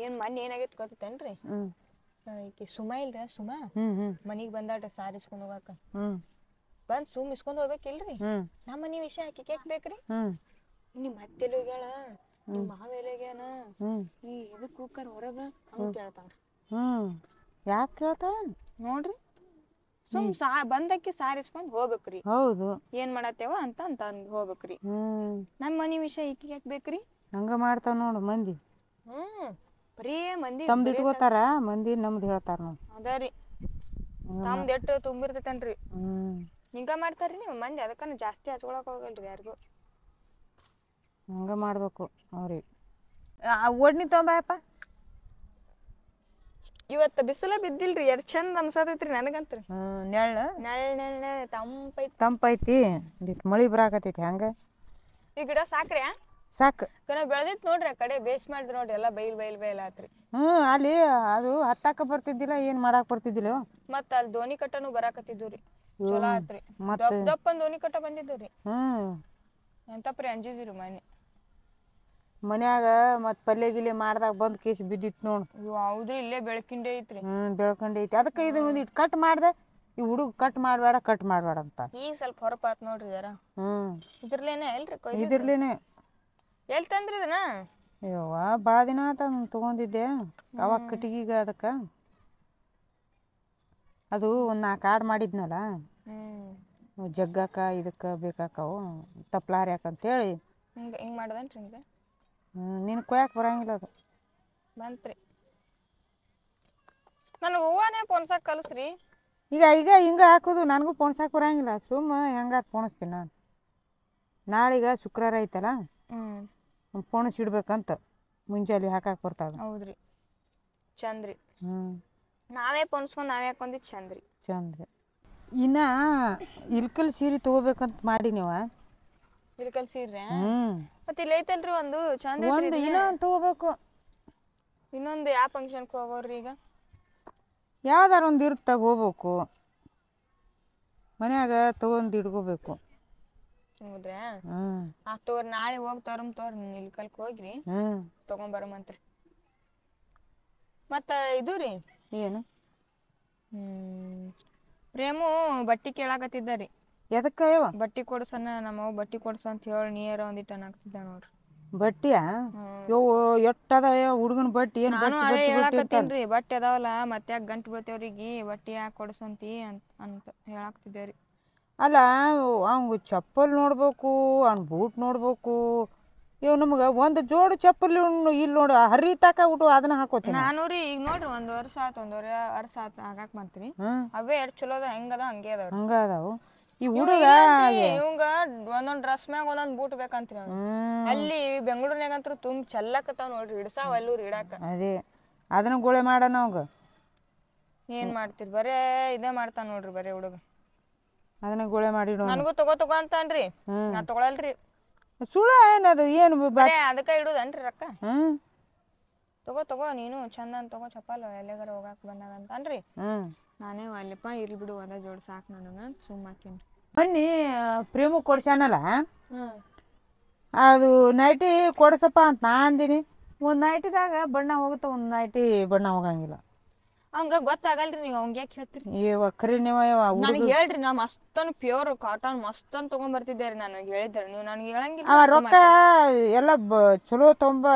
ಏನ್ ಮಣ್ಣು ಏನಾಗೈತಿ ಗೊತ್ತೇನ್ರಿ ಈಕಿ ಸುಮಾ ಇಲ್ರಿ ಸುಮಾ ಮನಿಗ್ ಬಂದಾಡ್ರಿ ಸಾರಿ ಇಸ್ಕೊಂಡ್ ಹೋಗಾಕ ಬಂದ್ ಸುಮ್ ಇಸ್ಕೊಂಡ್ ಹೋಗ್ಬೇಕಿಲ್ರಿ ನಮ್ಮ ಮನಿ ವಿಷಯ ಆಕಿ ಕೇಕ್ ಬೇಕ್ರಿ ನಿಮ್ ಅತ್ತೆಲಿ ಹೋಗ್ಯಾಳ ನಿಮ್ ಮಾವ ಎಲ್ಲಿಗ್ಯಾನ ಈ ಇದಕ್ ಕೂಕರ್ ಹೊರಗ ಹಂಗ ಕೇಳ್ತಾಳ ಯಾಕೆ ಕೇಳ್ತಾಳ ನೋಡ್ರಿ ಸುಮ್ ಬಂದಕ್ಕೆ ಸಾರಿ ಇಸ್ಕೊಂಡ್ ಹೋಗ್ಬೇಕ್ರಿ ಹೌದು ಏನ್ ಮಾಡತ್ತೇವ ಅಂತ ಹೋಗ್ಬೇಕ್ರಿ ನಮ್ಮ ಮನಿ ವಿಷಯ ಈಕಿ ಯಾಕೆ ಬೇಕ್ರಿ ಹಂಗ ಮಾಡ್ತಾವ ನೋಡು ಮಂದಿ ಬರೀ ಮಂದಿ ತಮ್ದು ಇಟ್ಕೋತಾರ ಮಂದಿ ನಮ್ದು ಹೇಳ್ತಾರ ನೋಡು ಅದರಿ ತಮ್ದು ಎಟ್ಟು ತುಂಬಿರ್ತೈತನ್ರಿ ಹಿಂಗ ಮಾಡ್ತಾರ್ರಿ ನೀವು ಮಂದಿ ಅದಕ್ಕನ ಜಾಸ್ತಿ ಹಚ್ಕೊಳಕ್ ಹೋಗಲ್ರಿ ಯಾರಿಗೂ ಹಂಗ ಮಾಡ್ಬೇಕು ಅವ್ರಿಗೆ ಓಡ್ನಿ ತೊಂಬಯಪ್ಪ ಇವತ್ತು ಬಿಸಿಲ ಬಿದ್ದಿಲ್ರಿ ಎಷ್ಟ್ ಚಂದ ಅನ್ಸತೈತ್ರಿ ನನಗಂತ್ರಿ ನೆಳ್ಳ ನೆಳ್ಳ ತಂಪೈತಿ ಮಳಿ ಬರಾಕತೈತಿ ಹಂಗ ಈ ಗಿಡ ಸಾಕ್ರಿ ಸಾಕು ಬೆಳೆದಿತ್ ನೋಡ್ರಿ ಆ ಕಡೆ ಬೇಸ್ ಮಾಡಿದ್ ನೋಡ್ರಿ ಎಲ್ಲಾ ಬೈಲ್ ಆತ್ರಿ ಅಲ್ಲಿ ಅದು ಹತ್ತಾಕ ಬರ್ತಿದ್ದಿಲ್ಲ ಏನ್ ಮಾಡಾಕ್ ಬರ್ತಿದ್ದಿಲ್ಲ ಮತ್ತ ಅಲ್ಲಿ ದೋಣಿ ಕಟ್ಟನು ಬರಾಕತ್ತಿದ್ರಿ ಚಲೋ ಆತ್ರಿ ದಪ್ಪನ್ ದೋಣಿ ಕಟ್ಟ ಬಂದಿದ್ರಿ ಎಂತಪ್ರಿ ಅಂಜಿದಿರಿ ಮನೆ ಮನ್ಯಾಗ ಮತ್ ಪಲ್ಯ ಗಿಲ್ಯ ಮಾಡ್ದಾಗ ಬಂದ್ ಕೇಶ್ ಬಿದ್ದಿತ್ ನೋಡ್ ಹೌದ್ರಿ ಇಲ್ಲೇ ಬೆಳಕಿಂಡೆ ಐತ್ರಿ ಬೆಳ್ಕೊಂಡ್ ಐತಿ ಅದಕ್ಕೆ ಇದನ್ನ ಒಂದ್ ಇಟ್ ಕಟ್ ಮಾಡ್ದೆ ಈ ಹುಡುಗ ಕಟ್ ಮಾಡ್ಬೇಡ ಅಂತ ಈಗ ಸ್ವಲ್ಪ ಹೊರಪಾತ್ ನೋಡ್ರಿ ಯಾರ ಇದ್ರಲೇನೆ ಎಲ್ರಿ ಇದಿರ್ಲೇನೆ ಎಲ್ ತಂದ್ರಿ ಇದನ್ನ ಯವ್ವ ಬಾಳ ದಿನ ಆತ ತಗೊಂಡಿದ್ದೆ ಅವಾಗ ಕಟ್ಟಿಗೀಗ ಅದಕ್ಕ ಅದು ಒಂದ್ 4 ಆಡ್ ಮಾಡಿದ್ನಲ್ಲ ಜಗ್ಗಾಕ ಇದಕ್ಕ ಬೇಕಾಕವು ತಪ್ಲಾರಿ ಯಾಕಂತೇಳಿ ಹಿಂಗ್ ಮಾಡದನ್ರಿ ಹಿಂಗ ನಿನ್ ಕೊಯ್ಯಾಕ ಬರಂಗಿಲ್ಲ ಅದು ಬಂತ್ರಿ ನನ್ ಹೂವನೇ ಪೊನ್ಸಾಕ್ ಕಲ್ಸ್ರಿ ಈಗ ಹಿಂಗ ಹಾಕೋದು ನನಗೂ ಪೊಣ್ಸಾಕ್ ಬರಂಗಿಲ್ಲ ಸುಮ್ಮ ಹೆಂಗಾರ ಪೊಣಸ್ತೀನಿ ನಾನು ನಾಳೀಗ ಶುಕ್ರವಾರ ಐತಲ್ಲ ಪೊಣಸ್ ಇಡ್ಬೇಕಂತ ಮುಂಜಾನೆ ಹಾಕಾಕ್ ಬರ್ತಾವ ಹೌದ್ರಿ ಚಂದ್ರಿ ನಾವೇ ಪೊನ್ಸ್ಕೊಂಡ್ ನಾವೇ ಹಾಕೊಂಡಿ ಚಂದ್ರಿ ಇನ್ನ ಇಲ್ಕಲ್ ಸೀರೆ ತಗೋಬೇಕಂತ ಮಾಡಿ ನೀವ ಇಲ್ಕಲ್ ಸೀರೆ ಮತ್ತೆ ಇಲ್ಲಿ ಐತಲ್ರಿ ಒಂದು ಚಂದ ಇನ್ನೊಂದು ತಗೋಬೇಕು ಇನ್ನೊಂದು ಯಾವ ಫಂಕ್ಷನ್ಕ್ ಹೋಗೋರ್ರಿ ಈಗ ಯಾವ್ದಾರ ಒಂದು ಇರುತ್ತ ಹೋಗ್ಬೇಕು ಮನ್ಯಾಗ ತಗೊಂಡ್ ಇಡ್ಕೋಬೇಕು ಹೌದ್ರಾ ತೋರ್ ನಾಳೆ ಹೋಗಿ ತೋರಿ ಇಲ್ಕಲ್ಕ್ ಹೋಗ್ರಿ ತಗೊಂಬರಮಂತ್ರಿ ಮತ್ತ ಇದು ರೀ ಏನು ಪ್ರೇಮು ಬಟ್ಟಿ ಕೇಳಾಕತ್ತಿದ್ದಾರಿ ಎದಕ್ಕ ಬಟ್ಟಿ ಕೊಡ್ಸನ ನಮ್ಮವ್ ಬಟ್ಟಿ ಕೊಡ್ಸ ಅಂತ ಹೇಳಿ ನೀರ ಒಂದಿಟ್ಟು ಅನ್ನಾಕತ್ತಿದ್ದ ನೋಡ್ರಿ ಬಟ್ಟಿಯ ಎಟ್ಟದ ಹುಡುಗನ ಬಟ್ಟಿ ಏನ್ ನಾನು ಅದೇ ಹೇಳಾಕತ್ತೀನ್ರಿ ಬಟ್ಟೆ ಅದಾವಲ್ಲ ಮತ್ತೆ ಯಾಕೆ ಗಂಟು ಬೀಳ್ತೇವ್ರಿಗೆ ಬಟ್ಟಿ ಯಾಕೆ ಕೊಡ್ಸಂತಿ ಅಂತ ಹೇಳಾಕ್ತಿದ್ದೇವ್ರಿ ಅಲ್ಲ ಅವಂಗ ಚಪ್ಪಲ್ ನೋಡ್ಬೇಕು ಅವ್ನ ಬೂಟ್ ನೋಡ್ಬೇಕು ಇವ್ ನಮ್ಗ ಒಂದು ಜೋಡು ಚಪ್ಪಲ್ ಇಲ್ಲಿ ನೋಡು ಹರಿತಾಕ ಉಟು ಅದನ್ನ ಹಾಕೋತೀನಿ ನಾನು ರೀ ಈಗ ನೋಡ್ರಿ ಒಂದ್ ವರ್ಷ ಆತು ಆಗಾಕ್ ಬಂತ್ರಿ ಅವೇ ಎಷ್ಟ್ ಚಲೋ ಅದ ಹೆಂಗದ ಹಂಗೆ ಅದಾವು ಈ ಹುಡುಗ ಇವಂಗ ಒಂದೊಂದ್ ಡ್ರೆಸ್ ಮ್ಯಾಗ ಒಂದೊಂದ್ ಬೂಟ್ ಬೇಕಂತ್ರಿ ಅಲ್ಲಿ ಬೆಂಗಳೂರಿನಾಗಂತ್ರು ತುಂಬ ಚಲ್ಲಕತ್ತಾವ ನೋಡ್ರಿ ಹಿಡ್ಸಾವ ಅಲ್ಲೂರಿ ಇಡಾಕ ಅದೇ ಅದನ್ನ ಗೋಳೆ ಮಾಡೋಣ ಅವಂಗ ಏನ್ ಮಾಡ್ತೀರಿ ಬರೇ ಇದೇ ಮಾಡ್ತಾನ ನೋಡ್ರಿ ಬರೇ ಹುಡುಗ ಅದನ್ನ ಗೋಳೆ ಮಾಡಿ ನನಗೂ ತಗೋ ಅಂತಾನ್ರಿ ನಾ ತಗೊಳಲ್ರಿ ಸುಳ್ಳ ಏನದು ಏನು ಅದಕ್ಕ ಇಡುದನ್ರಿ ರೊಕ್ಕ ತಗೋ ನೀನು ಚಂದನ್ ತಗೋ ಚಪ್ಪಲ್ ಎಲ್ಲಿಗಾರ ಹೋಗಾಕ ಬಂದಾಗ ಅಂತನ್ರಿ ನಾನೇ ಅಲ್ಲಪ್ಪ ಇರ್ಲಿ ಬಿಡು ಅದ ಜೋಡ್ ಸಾಕು ನನಗ ಸುಮ್ಮ ಹಾಕೇನ್ರಿ ಬನ್ನಿ ಪ್ರೇಮು ಕೊಡ್ಸ್ಯಾನಲ್ಲ ಅದು ನೈಟಿ ಕೊಡ್ಸಪ್ಪ ಅಂತ ನಾ ಅಂದಿನಿ ಒಂದ್ ನೈಟಿದಾಗ ಬಣ್ಣ ಹೋಗುತ್ತೆ ಒಂದ್ ನೈಟಿ ಬಣ್ಣ ಹೋಗಂಗಿಲ್ಲ ಅವಂಗ ಗೊತ್ತಾಗಲ್ರಿ ನೀವು ಅವಂಗ ಯಾಕೆ ಹೇಳ್ತೀರಿ ಖರೀ ನೀವು ನನಗೆ ಹೇಳ್ರಿ ನಾ ಮಸ್ತನ್ ಪ್ಯೂರ್ ಕಾಟನ್ ಮಸ್ತನ್ ತಗೊಂಡ್ಬರ್ತಿದ್ದೇರಿ ನನಗೆ ಹೇಳಿದ್ರಿ ನೀವು ನನಗೆ ಹೇಳಂಗಿಲ್ಲ ಅವ ರೊಕ್ಕ ಎಲ್ಲ ಚಲೋ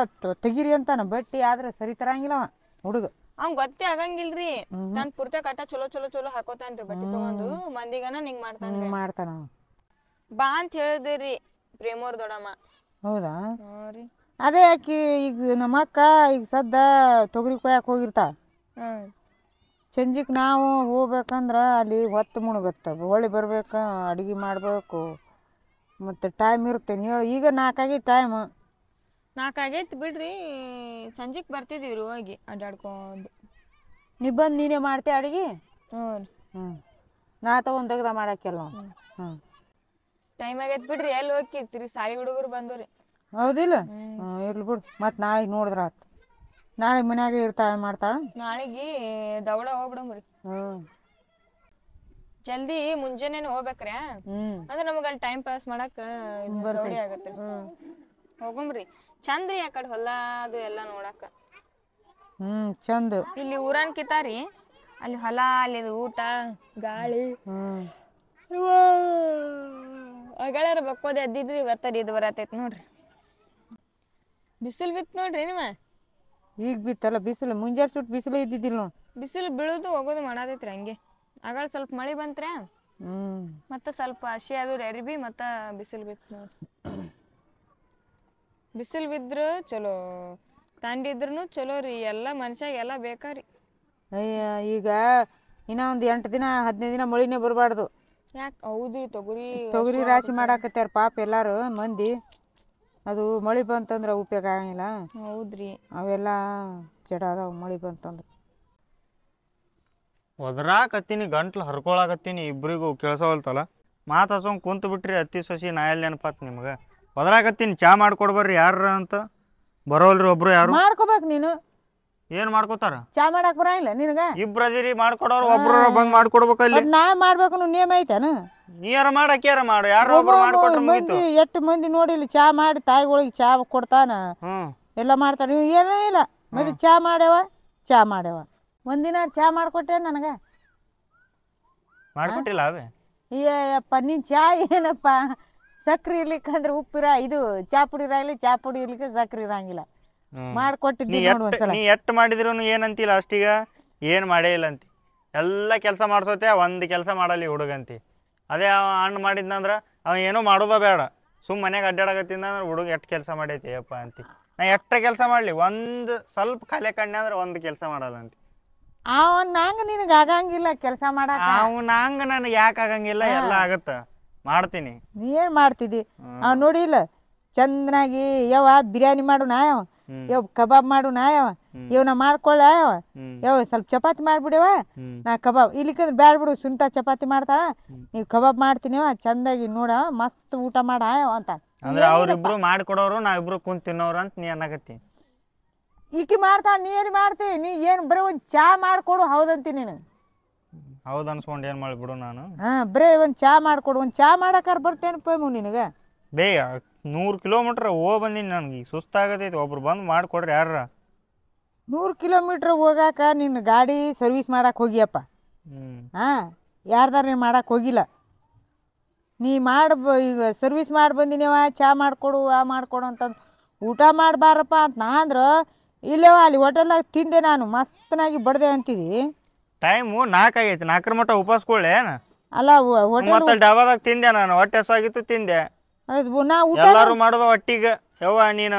ತೆಗಿರಿ ಅಂತಾನ ಬಟ್ಟಿ ಆದ್ರೆ ಸರಿ ತರಂಗಿಲ್ಲ ಅವ ಹುಡುಗ ಅವ್ನ್ ಗೊತ್ತೇ ಆಗಂಗಿಲ್ರಿ ನಾನ್ ಪೂರ್ತಿ ಕಟ್ಟ ಚಲೋ ಹಾಕೋತಾನ್ರಿ ಬಟ್ಟಿ ತಗೊಂಡು ಮಂದಿಗನ ನಿಂಗ್ ಮಾಡ್ತಾನ ಬಾ ಅಂತ ಹೇಳಿದ್ರಿ ಪ್ರೇಮೋರ್ ದೊಡಮ್ಮ ಹೌದಾ ಅದೇ ಆಕಿ ಈಗ ನಮ್ಮ ಅಕ್ಕ ಈಗ ಸದ್ದ ತೊಗರಿ ಕೊಯ್ಯಾಕ ಹೋಗಿರ್ತಾಳ ಸಂಜಿಕ್ ನಾವು ಹೋಗ್ಬೇಕಂದ್ರ ಅಲ್ಲಿ ಹೊತ್ತು ಮುಣಗತ್ತ ಹೊಳ್ಳಿ ಬರ್ಬೇಕ ಅಡಿಗೆ ಮಾಡ್ಬೇಕು ಮತ್ತೆ ಟೈಮ್ ಇರ್ತೇನೆ ಹೇಳು ಈಗ 4 ಆಗೈತಿ ಟೈಮ್ 4 ಆಗೈತಿ ಬಿಡ್ರಿ ಸಂಜಿಕ್ ಬರ್ತಿದೀವಿ ಹೋಗಿ ಅಡ್ಡಾಡ್ಕೊಂಡು ನೀ ಬಂದು ನೀನೇ ಮಾಡ್ತೀಯ ಅಡಿಗೆ ನಾ ತಗೊಂಡ್ ತೆಗ್ದ ಮಾಡಾಕೆಲ್ಲ ಟೈಮ್ ಆಗೈತಿ ಬಿಡ್ರಿ ಎಲ್ಲಿ ಹೋಗಿರ್ತೀರಿ ಸಾಲಿ ಹುಡುಗರು ಬಂದವ್ರಿ ಹೌದಿಲ್ಲ ಇರ್ಲಿ ಬಿಡು ಮತ್ತೆ ನಾಳೆಗೆ ನೋಡಿದ್ರ ಆತು ನಾಳೆ ಮನ್ಯಾಗ ಇರ್ತಾಳೆ ಮಾಡ್ತಾಳ ನಾಳೆಗೆ ದೌಡ ಹೋಗ್ಬಿಡಮ್ರಿ ಜಲ್ದಿ ಮುಂಜಾನೆ ಹೋಗ್ಬೇಕ್ರಿ ಅಂದ್ರೆ ನಮಗ ಅಲ್ಲಿ ಟೈಮ್ ಪಾಸ್ ಮಾಡಾಕ ಸೌಡಿ ಆಗತ್ರಿ ಹೋಗಮ್ರಿ ಚಂದ್ರಿ ಆ ಕಡೆ ಹೊಲ ಅದು ಎಲ್ಲ ನೋಡಾಕ ಚಂದ. ಇಲ್ಲಿ ಊರನ್ ಕಿತಾರಿ ಅಲ್ಲಿ ಹೊಲ ಅಲ್ಲಿ ಊಟ ಗಾಳಿ ಅಗಳಾರ ಬಕ್ಕೋದೆ ಎದ್ದಿದ್ರಿ ಇವತ್ತರಿ ಇದು ಬರತೈತಿ ನೋಡ್ರಿ. ಬಿಸಿಲು ಬಿತ್ತು ನೋಡ್ರಿ ನಿಮ್ಮ ಈಗ ಬಿತ್ತಲ್ಲ ಬಿಸಿಲು ಮುಂಜಾನೆ ಸುಟ್ಟು ಬಿಸಿಲು ಇದ್ದಿದ್ದಿಲ್ಲ ನೋಡಿ. ಬಿಸಿಲು ಬೀಳೋದು ಹೋಗೋದು ಮಾಡತೈತ್ರಿ ಹಂಗೆ. ಆಗಳ ಸ್ವಲ್ಪ ಮಳೆ ಬಂತ್ರ ಮತ್ತೆ ಸ್ವಲ್ಪ ಹಸಿ ಅದು ಅರಿಬಿ ಮತ್ತ ಬಿಸಿಲು ಬಿತ್ತು ನೋಡ್ರಿ. ಬಿಸಿಲು ಬಿದ್ರು ಚಲೋ ತಂಡಿದ್ರು ಚಲೋ ರೀ. ಎಲ್ಲ ಮನುಷ್ಯಾಗ ಎಲ್ಲ ಬೇಕಾರಿ. ಅಯ್ಯ ಈಗ ಇನ್ನ ಒಂದು 8 ದಿನ 15 ದಿನ ಮಳಿನೇ ಬರಬಾರ್ದು. ಯಾಕೆ? ಹೌದ್ರಿ ತೊಗರಿ ರಾಶಿ ಮಾಡಾಕತ್ತಾರ ಪಾಪ ಎಲ್ಲಾರು ಮಂದಿ. ಅದು ಮಳಿ ಬಂತಂದ್ರೆ ಉಪಯೋಗ ಆಗಂಗಿಲ್ಲ. ಹೌದ್ರಿ ಅವೆಲ್ಲ ಜಡ ಅದಾವ ಮಳಿ ಬಂತಂದ್ರೆ. ಒದರಾಕತ್ತೀನಿ ಗಂಟ್ಲು ಹರ್ಕೊಳಕತ್ತೀನಿ ಇಬ್ರಿಗೂ ಕೇಳ್ಸವಲ್ತಲ್ಲ. ಮಾತು ಹಸ್ಕೊಂಡ್ ಕುಂತು ಬಿಟ್ರಿ ಅತ್ತಿ ಸೊಸಿ ನಾ ಎಲ್ಲಿ ನೆನಪಾತ್ ನಿಮ್ಗೆ. ಒದರಾಕತ್ತೀನಿ ಚಾ ಮಾಡ್ಕೊಡ್ಬರ್ರಿ ಯಾರ ಅಂತ ಬರೋಲ್ರಿ ಒಬ್ರು ಯಾರು. ಮಾಡ್ಕೋಬೇಕು ನೀನು. ಏನ್ ಮಾಡ್ಕೋತಾರ? ಚಾ ಮಾಡಕ್ ಬರಂಗಿಲ್ಲ ನಿನಗ? ಇಬ್ರು ಅದಿರಿ ಮಾಡ್ಕೊಡೋರು ಒಬ್ರು ಬಂದ್ ಮಾಡ್ಕೊಡ್ಬೇಕಲ್ಲಿ. ನಾ ಮಾಡ್ಬೇಕು ನೇಮ ಐತೇನ? ನೀಯಾರ ಮಾಡ ಅಕ್ಕಿಯಾರ ಮಾಡು ಯಾರು ಒಬ್ರು ಮಾಡ್ಕೊಟ್ರೆ ಮುಗೀತು. ಎಷ್ಟು ಮಂದಿ ನೋಡಿಲ್ಲ ಚಾ ಮಾಡಿ ತಾಯಿಗಳಿಗೆ ಚಾ ಕೊಡ್ತಾನ ಎಲ್ಲ ಮಾಡ್ತಾರ. ನೀವು ಏನೂ ಇಲ್ಲ ಮತ್ತೆ ಚಾ ಮಾಡ್ಯಾವ ಒಂದಿನ ಚಾ ಮಾಡ್ಕೊಟ್ಟೆ ನನಗ ಮಾಡ್ಕೊಟ್ಟಿಲ್ಲ ಅವೇ. ಅಯ್ಯಪ್ಪ ನೀನ್ ಚಾ ಏನಪ್ಪ ಸಕ್ರಿ ಇರ್ಲಿಕ್ಕಂದ್ರೆ ಉಪ್ಪಿರ ಇದು ಚಾ ಪುಡಿ ಇರಾಗ್ಲಿ ಚಾ ಪುಡಿ ಇರ್ಲಿಕ್ಕೆ ಸಕ್ರಿ ಇರಂಗಿಲ್ಲ. ಮಾಡ್ಕೊಟ್ಟಿದ್ದಿ ನೋಡು ಒಂದ್ಸಲ. ನೀ ಎಟ್ಟು ಮಾಡಿದ್ರು ಏನಂತಿಲ್ಲ ಅಷ್ಟೀಗ ಏನ್ ಮಾಡೇ ಇಲ್ಲ ಅಂತಿ. ಎಲ್ಲ ಕೆಲಸ ಮಾಡ್ಸೋತೆ ಒಂದ್ ಕೆಲಸ ಮಾಡಲಿ ಹುಡುಗಂತಿ. ಅದೇ ಅವ ಹಣ್ಣು ಮಾಡಿದ್ನಂದ್ರ ಅವ ಏನೋ ಮಾಡೋದ ಬೇಡ ಸುಮ್ ಮನ್ಯಾಗ ಅಡ್ಡಾಡಕತ್ತಿಂದ್ರೆ ಹುಡುಗ ಎಷ್ಟು ಕೆಲಸ ಮಾಡೈತಿ ಅಪ್ಪ ಅಂತಿ. ನಾ ಎಷ್ಟ ಕೆಲಸ ಮಾಡ್ಲಿ ಒಂದ್ ಸ್ವಲ್ಪ ಖಾಲಿ ಕಣ್ಣೆ ಅಂದ್ರೆ ಒಂದ್ ಕೆಲಸ ಮಾಡಲ್ಲ ಅಂತಿ. ನಂಗ ನಿನಗ ಆಗಂಗಿಲ್ಲ ಕೆಲಸ ಮಾಡಾಕ. ನಂಗ ನನಗೆ ಯಾಕೆ ಆಗಂಗಿಲ್ಲ? ಎಲ್ಲ ಆಗತ್ತ ಮಾಡ್ತೀನಿ. ನೀ ಏನ್ ಮಾಡ್ತಿದ್ದಿ? ನೋಡಿಲ್ಲ ಚಂದನಾಗಿ ಯಾವ ಬಿರಿಯಾನಿ ಮಾಡು ನಾ ಯಾವ ಕಬಾಬ್ ಮಾಡು ನಾ ಯಾವ ನಾ ಮಾಡ್ಕೊಳ್ಳ ಯಾವ ಸ್ವಲ್ಪ ಚಪಾತಿ ಮಾಡ್ಬಿಡವ ನಾ ಕಬಾಬ್ ಇಲ್ಲಿಕಂದ್ರೆ ಬ್ಯಾಡ ಬಿಡು ಸುಂಟ ಚಪಾತಿ ಮಾಡ್ತಾಳ ನೀವು ಕಬಾಬ್ ಮಾಡ್ತೀನಿವ ಚಂದಾಗಿ ನೋಡ ಮಸ್ತ್ ಊಟ ಮಾಡ ಅಂತ. ಅಂದ್ರೆ ಅವ್ರಿಬ್ರು ಮಾಡ್ಕೊಡೋರು ನಾವಿಬ್ರು ಕುಂತ್ ತಿನ್ನೋರು ಅಂತ ನೀ ಅನ್ನಕತ್ತಿ. ಈಕಿ ಮಾಡ್ತಾ ನೀ ಏನ್ ಮಾಡ್ತಿ? ನೀ ಏನ್ ಬರೀ ಒಂದ್ ಚಾ ಮಾಡ್ಕೊಡು ಹೌದಂತಿ ನೀನು. ಹೌದ್ ಅನ್ಸ್ಕೊಂಡ್ ಏನ್ ಮಾಡ್ಬಿಡು ನಾನು. ಬರೀ ಒಂದ್ ಚಾ ಮಾಡ್ಕೊಡು. ಒಂದ್ ಚಾ ಮಾಡಕಾರ ಬರ್ತೇನಪ್ಪ ನಿನಗ? ಬೇಗ 100 ಕಿಲೋಮೀಟರ್ ಬಂದೀನಿ ನನಗೆ ಸುಸ್ತಾಗತೈತಿ. ಒಬ್ರು ಬಂದು ಮಾಡ್ಕೊಡ್ರಿ ಯಾರ. 100 ಕಿಲೋಮೀಟರ್ ಹೋಗಾಕ ನಿನ್ನ ಗಾಡಿ ಸರ್ವಿಸ್ ಮಾಡಕ್ ಹೋಗಿಯಪ್ಪ. ಯಾರ್ದಾರ ನೀನು ಮಾಡಕ್ ಹೋಗಿಲ್ಲ. ನೀ ಈಗ ಸರ್ವಿಸ್ ಮಾಡಿ ಬಂದಿನೇವ ಚಾ ಮಾಡ್ಕೊಡು ಮಾಡ್ಕೊಡು ಅಂತಂದು ಊಟ ಮಾಡಬಾರಪ್ಪ ಅಂತ ನಾ ಅಂದ್ರೆ ಇಲ್ಲವ ಅಲ್ಲಿ ಹೋಟೆಲ್ದಾಗ ತಿಂದೆ ನಾನು ಮಸ್ತನಾಗಿ ಬಡ್ದೆ ಅಂತಿದಿ. ಟೈಮು 4 ಆಗೈತಿ. 4 ಮಟ್ಟ ಉಪವಾಸಕೊಳ್ಳೆ ಏನು? ಅಲ್ಲ ಹೋಟೆಲ್ ಡಾಬಾದಾಗ ತಿಂದೆ ನಾನು. ಹೊಟ್ಟೆ ಹಸುವಾಗಿತ್ತು ತಿಂದೆ. ಎಲ್ಲಾರು ಮಾಡೋದು ಒಟ್ಟಿಗೆ ಯವ್ವ ನೀನು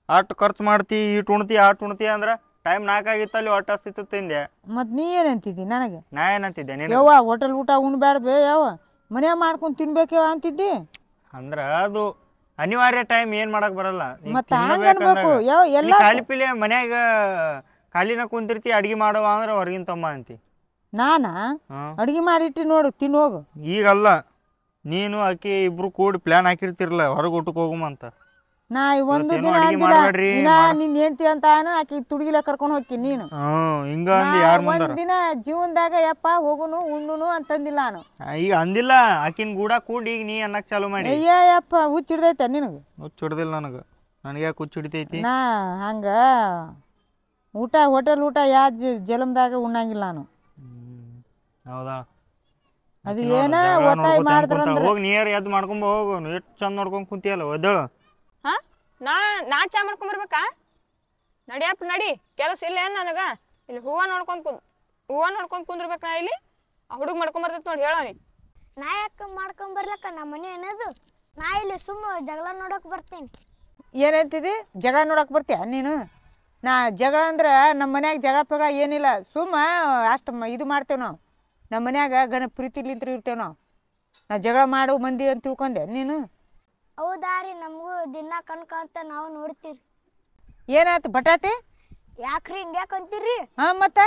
ಅಷ್ಟು ಖರ್ಚು ಮಾಡ್ತಿ ಇಟ್ಟು ಉಣ್ತಿ ಆಟ ಉಣ್ತಿ ಅಂದ್ರ ಟೈಮ್ 4 ಆಗಿತ್ತು ಅಲ್ಲಿ ಹೊಟ್ಟೆ ಹಸ್ತಿತ್ತು ತಿಂದೆ. ಮತ್ ನೀ ಏನಂತಿದ್ದಿ ನನಗೆ? ನಾ ಏನಂತಿದ್ದೆ ನೀನು? ಯವ್ವ ಹೋಟೆಲ್ ಊಟ ಉಣ್ಬ್ಯಾಡ್ಬೇ ಯಾವ ಮನ್ಯಾಗ ಮಾಡ್ಕೊಂಡು ತಿನ್ಬೇಕೇವ ಅಂತಿದ್ದಿ. ಅಂದ್ರ ಅದು ಅನಿವಾರ್ಯ ಟೈಮ್ ಏನ್ ಮಾಡಕ್ ಬರಲ್ಲ. ಖಾಲಿ ಪಿಲಿ ಮನ್ಯಾಗ ಖಾಲಿನ ಕುಂತಿರ್ತಿ ಅಡ್ಗಿ ಮಾಡವ ಅಂದ್ರ ಹೊರಗಿನ ತಮ್ಮ ಅಂತಿ. ನಾನಾ ಅಡ್ಗಿ ಮಾಡಿಟ್ಟಿ ನೋಡು ತಿನ್ನೋಗು. ಈಗಲ್ಲ ನೀನು ಆಕಿ ಇಬ್ರು ಕೂಡಿ ಪ್ಲಾನ್ ಹಾಕಿರ್ತಿರ್ಲ ಹೊರಗೆ ಊಟಕ್ಕೆ ಹೋಗುಮಂತ. ನಾ ಒಂದು ದಿನ ನಿನ್ ಹೆಂಡ್ತಿ ಅಂತ ಆಕಿ ತುಡುಗಿಲ ಕರ್ಕೊಂಡು ಹೋಗ್ತೀನಿ ನೀನು. ಒಂದಿನ ಜೀವನದಾಗ ಯಪ್ಪ ಹೋಗುನು ಉಣ್ಣುನು ಅಂತಂದಿಲ್ಲ ನಾನು. ಈಗ ಅಂದಿಲ್ಲ ಆಕಿನ್ ಗೂಡ ಕೂಡಿ ಈಗ ನೀ ಅನ್ನಕ್ ಚಾಲು ಮಾಡಿ. ಅಯ್ಯಪ್ಪ ಹುಚ್ಚ ಹಿಡ್ದೈತೆ ನಿನಗ? ಹುಚ್ಚ ಹಿಡ್ದಿಲ್ಲ ನನಗ. ನನಗೆ ಯಾಕೆ ಹುಚ್ಚ ಹಿಡಿತೈತಿ? ನಾ ಹಂಗ ಊಟ ಹೋಟೆಲ್ ಊಟ ಜಲಮ್ದಾಗ ಉಣ್ಣಂಗಿಲ್ಲ ನಾನು. ಹೌದಾ? ಅದು ಏನ ಒತ್ತಾಯ ಮಾಡಿದ್ರಂದ್ರ ಹೋಗಿ ನೀರ್ ಎದ್ದು ಮಾಡ್ಕೊಂಬ ಹೋಗು. ಎಷ್ಟು ಚಂದ ನೋಡ್ಕೊಂಡ್ ಕುಂತಿಯಲ್ಲ ಒದ್ದಳು. ನಾ ಚಾ ಮಾಡ್ಕೊಂಬರ್ಬೇಕಾ? ನಡಿಯಪ್ಪ ನಡಿ. ಕೆಲಸ ಇಲ್ಲ ಏನ್ ನನಗ? ಇಲ್ಲಿ ಹೂವ ನೋಡ್ಕೊಂಡ್ ಕುಂದ್ರಬೇಕು. ನಾ ಇಲ್ಲಿ ಆ ಹುಡುಗ ಮಾಡ್ಕೊಂಬರ್ತೈತಿ ನೋಡಿ ಹೇಳೋನಿ. ನಾ ಯಾಕೆ ಮಾಡ್ಕೊಂಬರ್ಲಕ್ಕ? ನಮ್ಮ ಮನೆ ಏನದು? ನಾ ಇಲ್ಲಿ ಸುಮ್ಮ ಜಗಳ ನೋಡಕ್ ಬರ್ತೀನಿ. ಏನಂತಿದಿ? ಜಗಳ ನೋಡಕ್ ಬರ್ತೀಯ ನೀನು? ನಾ ಜಗಳ ಅಂದ್ರೆ ನಮ್ಮ ಮನ್ಯಾಗ ಜಗಳ ಪಗಳ ಏನಿಲ್ಲ. ಸುಮ್ಮ ಅಷ್ಟು ಇದು ಮಾಡ್ತೇವೆ ನಾವು. ನಮ್ಮ ಮನ್ಯಾಗ ಪ್ರೀತಿಲಿಂತ್ರ ಇರ್ತೇವೆ ನಾವು. ಜಗಳ ಮಾಡೋ ಮಂದಿ ಅಂತ ತಿಳ್ಕೊಂಡೆ ನೀನು? ಹೌದಾ ರೀ, ನಮಗೂ ದಿನ ಕಣ್ಕಾಂತ ನಾವು ನೋಡ್ತೀರಿ. ಏನಾಯ್ತು ಬಟಾಟೆ? ಯಾಕ್ರಿ ಹಿಂಗ್ಯಾಕಂತೀರಿ? ಮತ್ತ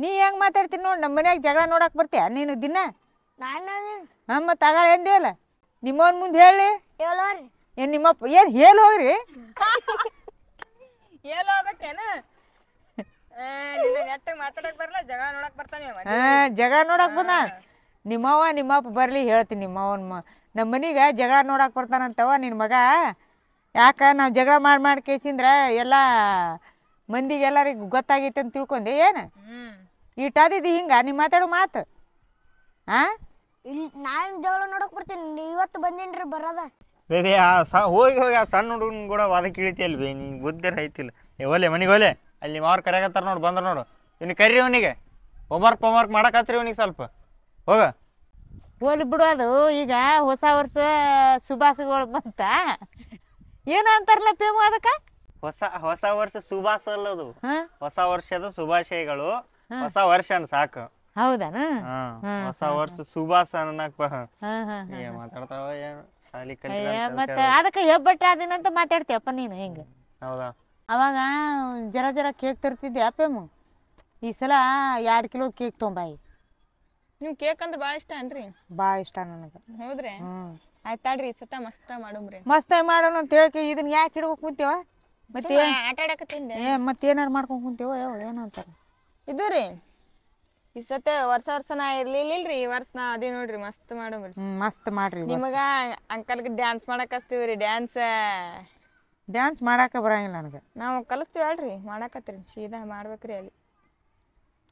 ನೀ ಹೆಂಗ್ ಮಾತಾಡ್ತೀನಿ ನೋಡಿ. ನಮ್ಮ ಮನ್ಯಾಗ ಜಗಳ ನೋಡಕ್ ಬರ್ತೀಯ ನೀನು ದಿನ? ನಾನು ಮತ್ತ ಆಗಳ ಎಂದೇ ಅಲ್ಲ ನಿಮ್ಮವನ್ ಮುಂದೆ ಹೇಳಿ. ಹೇಳೋರಿ ಏನ್ ನಿಮ್ಮಪ್ಪ ಏನ್ ಹೇಳಿ ಹೋಗ್ರಿ? ಹೋಗ್ಬೇಕೇನ? ಮಾತಾಡಕ್ ಬರಲ್ಲ, ಜಗಳ ನೋಡಕ್ ಬರ್ತಾನೆ. ಜಗಳ ನೋಡಕ್ ಬಂದ ನಿಮ್ಮವ್ವ ನಿಮ್ಮಪ್ಪ ಬರ್ಲಿ ಹೇಳ್ತೀನಿ. ನಿಮ್ಮವನ್ ನಮ್ಮ ಮನೀಗ ಜಗಳ ನೋಡಕ್ ಬರ್ತಾನಂತವ ನಿನ್ ಮಗ. ಯಾಕ ನಾವು ಜಗಳ ಮಾಡಿ ಕೇಸಿಂದ್ರ ಎಲ್ಲ ಮಂದಿಗೆ ಎಲ್ಲರಿಗೂ ಗೊತ್ತಾಗೈತೆ ಅಂತ ತಿಳ್ಕೊಂಡೆ ಏನು ಇಟ್ಟಾದಿದ್ದು ಹಿಂಗ ನೀ ಮಾತಾಡೋ ಮಾತು ಇಲ್ಲಿ ನಾನು ಜಗಳ ನೋಡಕ್ ಬರ್ತೀನಿ ಇವತ್ತು ಬಂದೇನ್ರಿ ಬರೋದ ಬೇಬಿ ಹೋಗಿ ಹೋಗಿ ಆ ಸಣ್ಣ ಹುಡುಗನ ಕೂಡ ವಾದಕ್ಕೆ ಇಳಿತಿಯಲ್ವೇ ನೀ ಬುದ್ಧಿರ ಐತಿಲ್ಲ ಒಲೆ ಮನೆಗೆ ಒಲೆ ಅಲ್ಲಿ ಮಾವ್ರು ಕರೆಯಕತ್ತಾರ ನೋಡು ಬಂದ್ರೆ ನೋಡು ಇವ್ನಿಗೆ ಕರ್ರಿ ಅವನಿಗೆ ಹೋಮ್ವರ್ಕ್ ಮಾಡಕತ್ರಿ ಅವನಿಗೆ ಸ್ವಲ್ಪ ಹೋಗ ಹೋಲಿ ಬಿಡು ಅದು ಈಗ ಹೊಸ ವರ್ಷ ಶುಭಾಶಯಗಳು ಬಂತ ಏನ ಅಂತಾರಲ್ಲ ಪ್ರೇಮ ಅದಕ್ಕ ಹೊಸ ವರ್ಷ ಶುಭಾಸ ಅಲ್ಲದು ಹೊಸ ವರ್ಷದ ಶುಭಾಶಯಗಳು ಹೊಸ ವರ್ಷ ಅನ್ ಸಾಕು ಹೌದಾನ ಹೊಸ ವರ್ಷ ಶುಭಾಸ ಅನ್ನಕ್ ಮಾತಾಡ್ತಾವ ಏನು ಸಾಲಿ ಮತ್ತ ಅದಕ್ಕ ಹೆಬ್ಬಟ್ಟೆ ಆದಿನಂತ ಮಾತಾಡ್ತೀಯಪ್ಪ ನೀನು ಹಿಂಗ ಹೌದಾ ಅವಾಗ ಜರ ಕೇಕ್ ತರ್ತಿದ್ದೆ ಅಪ್ಪೇಮು ಈ ಸಲ 2 ಕಿಲೋ ಕೇಕ್ ತೊಂಬಾಯಿ ನೀವು ಕೇಕ್ ಅಂದ್ರೆ ಭಾಳ ಇಷ್ಟ ಅನ್ರಿ ಭಾಳ ಇಷ್ಟ ನನಗೆ ಹೌದ್ರಿ ಆಯ್ತಾಡ್ರಿ ಈ ಸತ ಮಸ್ತ ಮಾಡೋಮ್ರಿ ಮಸ್ತ್ ಮಾಡೋಣ ಅಂತ ಹೇಳಕ್ಕೆ ಇದನ್ನ ಯಾಕೆ ಹಿಡ್ಕೊ ಕುಂತೇವ ಮತ್ತೆ ಆಟ ಆಡಕತ್ತಿಂದೆ ಮತ್ತೇನಾರು ಮಾಡ್ಕೊಂಡ್ ಕುಂತೇವ ಏನಂತಾರ ಇದು ರೀ ಈ ಸತ ವರ್ಷ ನಾ ಇರ್ಲಿಲ್ರಿ ಈ ವರ್ಷ ನಾ ಅದೇ ನೋಡ್ರಿ ಮಸ್ತ್ ಮಾಡೋಮ್ರಿ ಮಸ್ತ್ ಮಾಡ್ರಿ ನಿಮಗ ಅಂಕಲ್ಗೆ ಡ್ಯಾನ್ಸ್ ಮಾಡಕ್ ಹಚ್ತೀವ್ರಿ ಡ್ಯಾನ್ಸ್ ಮಾಡಾಕ ಬರಂಗಿಲ್ಲ ನನಗೆ ನಾವು ಕಲಿಸ್ತೀವಿ ಅಲ್ರಿ ಮಾಡಾಕತ್ರಿ ಸೀದಾ ಮಾಡ್ಬೇಕ್ರಿ ಅಲ್ಲಿ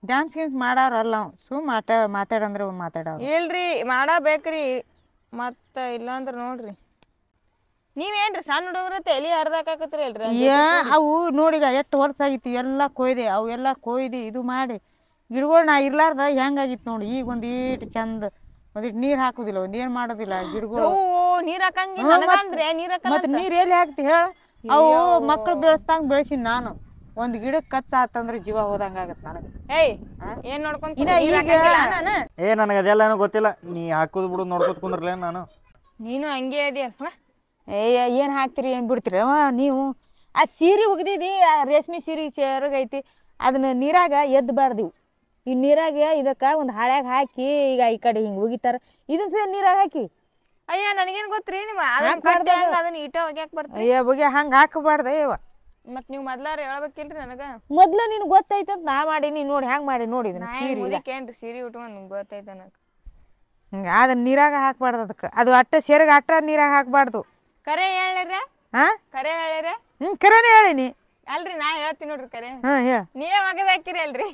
ಡ್ಯಾನ್ಸ್ ಗೀನ್ಸ್ ಮಾಡಾರಲ್ಲ ಸುಮ್ ಮಾತಾಡಂದ್ರೆ ಮಾತಾಡೋ ಇಲ್ರಿ ಮಾಡಬೇಕ್ರಿ ಮತ್ತ ಇಲ್ಲಾಂದ್ರ ನೋಡ್ರಿ ನೀವೇನ್ರಿ ಸಣ್ಣ ಹುಡುಗ್ರ ತಲಿ ಹರ್ದಾಕತ್ರಿ ಅಲ್ರಿ ಅವು ನೋಡಿಗ ಎಷ್ಟು ವರ್ಷ ಆಗಿತ್ತು ಎಲ್ಲ ಕೊಯ್ದೆ ಅವು ಎಲ್ಲ ಕೊಯ್ದು ಇದು ಮಾಡಿ ಗಿಡಗಳು ನಾ ಇರ್ಲಾರ್ದ ಹೆಂಗಾಗಿತ್ತು ನೋಡಿ ಈಗ ಒಂದೀಟ್ ಚಂದ ಒಂದಿಟ್ಟು ನೀರ್ ಹಾಕುದಿಲ್ಲ ಒಂದೇನ್ ಮಾಡೋದಿಲ್ಲ ಗಿಡಗಳು ನೀರ್ ಹಾಕಂಗಿಲ್ಲ ಮತ್ ನೀರ್ ಎಲ್ಲಿ ಹಾಕ್ತಿ ಹೇಳ ಅವು ಮಕ್ಳು ಬೆಳೆಸ್ದಂಗ ಬೆಳೆಸಿನ್ ನಾನು ಒಂದ್ ಗಿಡಕ್ ಕಚ್ಚ ಆತಂದ್ರ ಜೀವ ಹೋದಂಗ ಆಗತ್ ನನಗೆ ಏನ್ ನೋಡ್ಕೊಂತ ನನಗೆ ಅದೆಲ್ಲ ಏನೋ ಗೊತ್ತಿಲ್ಲ ನೀ ಹಾಕುದು ಬಿಡು ನೋಡ್ಕೊತ ಕುಂದ್ರಲೇ ನಾನು ನೀನು ಹಂಗೆ ಇದೆಯಲ್ಲ ಏನ್ ಹಾಕ್ತಿರಿ ಏನ್ ಬಿಡ್ತೀರಿ ನೀವು ಆ ಸೀರೆ ಒಗ್ದಿದಿ ಆ ರೇಷ್ಮೆ ಸೀರೆ ಸೇರಗೈತಿ ಅದನ್ನ ನೀರಾಗ ಎದ್ಬಾರ್ದಿವು ಈ ನೀರಾಗ ಇದಕ್ಕ ಒಂದ್ ಹಾಳ್ಯಾಗ ಹಾಕಿ ಈಗ ಈ ಕಡೆ ಹಿಂಗ್ ಒಗಿತಾರ ಇದನ್ನ ನೀರಾಗ ಹಾಕಿ ಅಯ್ಯ ನನಗೇನ್ ಗೊತ್ತ್ರಿ ಅದನ್ನ ಈಟ ಒಗ್ಯಾಕ್ ಬರ್ತೀವಿ ಬಗ್ಗೆ ಹಂಗ ಹಾಕಬಾರ್ದ ಇವ ಮತ್ ನೀವ್ ಮೊದ್ಲಾರ ಹೇಳ್ಬೇಕಿಲ್ರಿ ನನಗ ಮೊದ್ಲ ನಿನ್ ಗೊತ್ತೈತಂತ ನಾ ಮಾಡೀನಿ ನೋಡಿ ಹೆಂಗ್ ಮಾಡಿ ನೋಡಿದ್ರಿ ಏನ್ರಿ ಸೀರೆ ಉಟ್ಕೊಂಡ್ ನಿಂಗ್ ಗೊತ್ತೈತ ನನಗ ಹಿಂಗ ಅದನ್ನ ನೀರಾಗ ಹಾಕ್ಬಾರ್ದು ಅದಕ್ಕೆ ಅದು ಅಟ್ಟ ಸೇರ್ಗ ಅಟ್ಟ ನೀರಾಗ ಹಾಕ್ಬಾರ್ದು ಕರೆ ಹೇಳಿರ ಕರೆ ಹೇಳಿರ ಕರೆನೇ ಹೇಳಿನಿ ಅಲ್ರಿ ನಾ ಹೇಳ್ತೀನಿ ನೋಡ್ರಿ ಕರೆ ಹೇಳ ನೀವೇ ಮಗದ ಹಾಕಿರಿ ಅಲ್ರಿ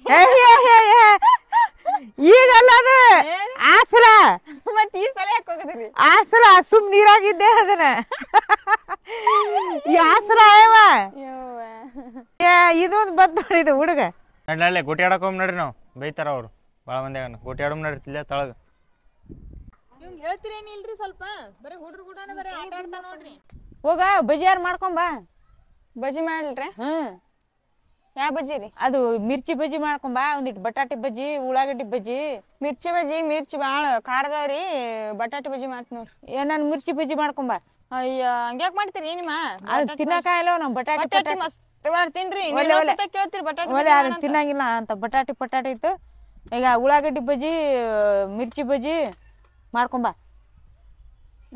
ಈಗಲ್ಲ ಅದು ಆಸಲ ಮತ್ ಈ ಸಲ ಯಾಕೆ ಹೋಗದ್ರಿ ಆಸಲ ಸುಮ್ ನೀರಾಗಿದ್ದೆ ಅದನ್ನ ಆಸಲ ಇದೊಂದು ಬದ್ ನೋಡಿದ ಹುಡುಗ ನಡ್ಲೆ ಗೋಟಿ ಆಡಕ್ ಹೋಗ್ ನಡ್ರಿ ನಾವು ಬೈತಾರ ಅವ್ರು ಭಾಳ ಮಂದಿ ಗೋಟಿ ಆಡಮ್ ನಡ್ತಿಲ್ಲ ತಳಗ ಹೇಳ್ತಿರೇನಿಲ್ರಿ ಸ್ವಲ್ಪ ಬರೀ ಹುಡ್ರು ಕೂಡ ಬರೀ ಆಟ ಆಡ್ತಾ ನೋಡ್ರಿ ಹೋಗ ಬಜಿಯಾರ್ ಮಾಡ್ಕೊಂಬ ಬಜಿ ಮಾಡ್ಲ್ರಿ ಯಾವ ಬಜಿ ರೀ ಅದು ಮಿರ್ಚಿ ಬಜಿ ಮಾಡ್ಕೊಂಬ ಒಂದಿಟ್ಟು ಬಟಾಟೆ ಬಜಿ ಉಳ್ಳಾಗಡ್ಡಿ ಬಜಿ ಮಿರ್ಚಿ ಭಾಳ ಖಾರದವ್ರಿ ಬಟಾಟೆ ಬಜಿ ಮಾಡ್ತೀನಿ ನೋಡ್ರಿ ನಾನು ಮಿರ್ಚಿ ಬಜಿ ಮಾಡ್ಕೊಂಬ ಅಯ್ಯ ಹಂಗ್ಯಾಕ್ ಮಾಡ್ತೀರಿ ನಿಮ್ಮ ತಿನ್ನಕಾಯಲ್ಲ ನಾವು ಬಟಾಟೆ ಮಸ್ತ್ ಮಾಡ್ತೀನ್ರಿ ಕೇಳ್ತೀರಿ ಒಲೆ ಅದನ್ನ ತಿನ್ನಂಗಿಲ್ಲ ಅಂತ ಬಟಾಟೆ ಇತ್ತು ಈಗ ಉಳ್ಳಾಗಡ್ಡಿ ಬಜಿ ಮಿರ್ಚಿ ಬಜಿ ಮಾಡ್ಕೊಂಬ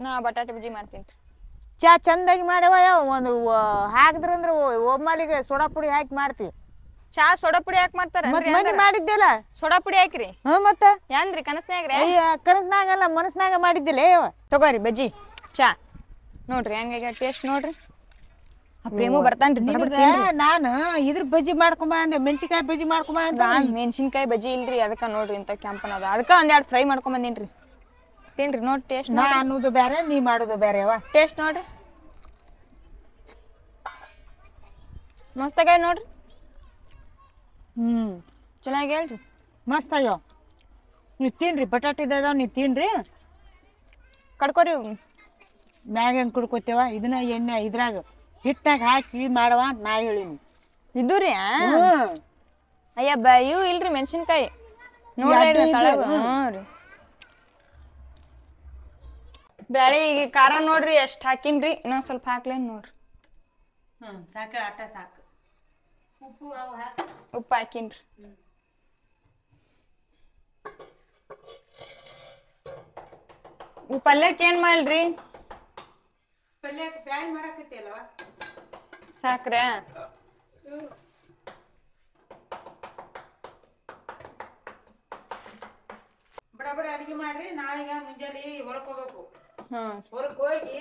ನಾ ಬಟಾಟೆ ಬಜಿ ಮಾಡ್ತೀನಿ ಚಾ ಚಂದಾಗಿ ಮಾಡ್ಯವ ಒಂದು ಹಾಕಿದ್ರಂದ್ರ ಒಮ್ಮಾಲಿಗೆ ಸೋಡಾ ಪುಡಿ ಹಾಕಿ ಮಾಡ್ತೀವಿ ಚಾ ಸೋಡಾ ಪುಡಿ ಹಾಕಿ ಮಾಡ್ತಾರ ಮಂದಿ ಮಾಡಿದ್ದೆಲ್ಲ ಸೋಡಾ ಪುಡಿ ಹಾಕ್ರಿ ಮತ್ತ ಏನ್ರಿ ಕನಸ್ನಾಗ್ರಿ ಕನಸ್ನಾಗಲ್ಲ ಮನಸ್ನಾಗ ಮಾಡಿದ್ದಿಲ್ಲ ತಗೋರಿ ಬಜ್ಜಿ ಚಾ ನೋಡ್ರಿ ಹೆಂಗ ಟೇಸ್ಟ್ ನೋಡ್ರಿ ಪ್ರೇಮು ಬರ್ತಾನ್ರಿ ನಾನು ಇದ್ರ ಬಜ್ಜಿ ಮಾಡ್ಕೊಂಬ ಅಂದೆ ಮೆಣಸಿನ್ಕಾಯಿ ಬಜ್ಜಿ ಮಾಡ್ಕೊಂಬ ಅಂದ ಮೆಣಸಿನ್ಕಾಯಿ ಬಜ್ಜಿ ಇಲ್ರಿ ಅದಕ್ಕ ನೋಡ್ರಿ ಇಂತ ಕೆಂಪನ ಅದ ಅದಕ್ಕ ಒಂದೆರಡು ಫ್ರೈ ಮಾಡ್ಕೊಂಡ್ ಬಂದೇನ್ರಿ ತಿನ್ರಿ ನೋಡಿ ಟೇಸ್ಟ್ ನಾ ಅನ್ನೋದು ಬೇರೆ ನೀ ಮಾಡೋದು ಬೇರೆ ಟೇಸ್ಟ್ ನೋಡ್ರಿ ಮಸ್ತಾಗ ನೋಡ್ರಿ ಚೆನ್ನಾಗಿ ಹೇಳ್ರಿ ಮಸ್ತ್ ಆಗ್ಯಾವ ನೀವು ತಿನ್ರಿ ಬಟಾಟೆ ಇದಾವ ನೀವು ತಿನ್ರಿ ಕಡ್ಕೋರಿ ಮ್ಯಾಗ ಹೆಂಗ್ ಕುಡ್ಕೋತೇವ ಇದನ್ನ ಎಣ್ಣೆ ಇದ್ರಾಗ ಹಿಟ್ಟಾಗ ಹಾಕಿ ಮಾಡವ ಅಂತ ನಾ ಹೇಳಿನಿ ಇದು ರೀ ಅಯ್ಯ ಇವು ಇಲ್ರಿ ಮೆಣಸಿನ್ಕಾಯಿ ನೋಡ್ರಿ ಬ್ಯಾಳಿ ಈಗ ಖಾರ ನೋಡ್ರಿ ಎಷ್ಟ್ ಹಾಕಿನ್ರಿ ಇನ್ನೊಂದ್ ಸ್ವಲ್ಪ ಹಾಕ್ಲೇನ್ ನೋಡ್ರಿ ಸಾಕ ಆಟ ಸಾಕು ಉಪ್ಪು ಹಾಕಿನ್ರಿ ಪಲ್ಯಕ್ಕೆ ಏನ್ ಮಾಡ್ರಿ ಸಾಕ್ರ ಬಡ ಅಡಿಗೆ ಮಾಡ್ರಿ ನಾಳೆಗ ಮುಂಜಾನೆ ಹೊರಕ್ ಹೋಗ್ಬೇಕು ಹೊರಕ್ ಹೋಗಿ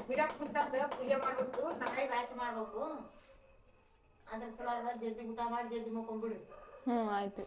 ಬಿಡಕ್ ಕುಂತ ಪೂಜೆ ಮಾಡ್ಬೇಕು ನಾಳೆ ರಾಶಿ ಮಾಡ್ಬೇಕು ಅದ್ರ ಸಲ ಜಲ್ದಿ ಊಟ ಮಾಡಿ ಜಲ್ದಿ ಮಕ್ಕೊಂಡ್ಬಿಡ್ರಿ. ಹ್ಞೂ ಆಯ್ತು.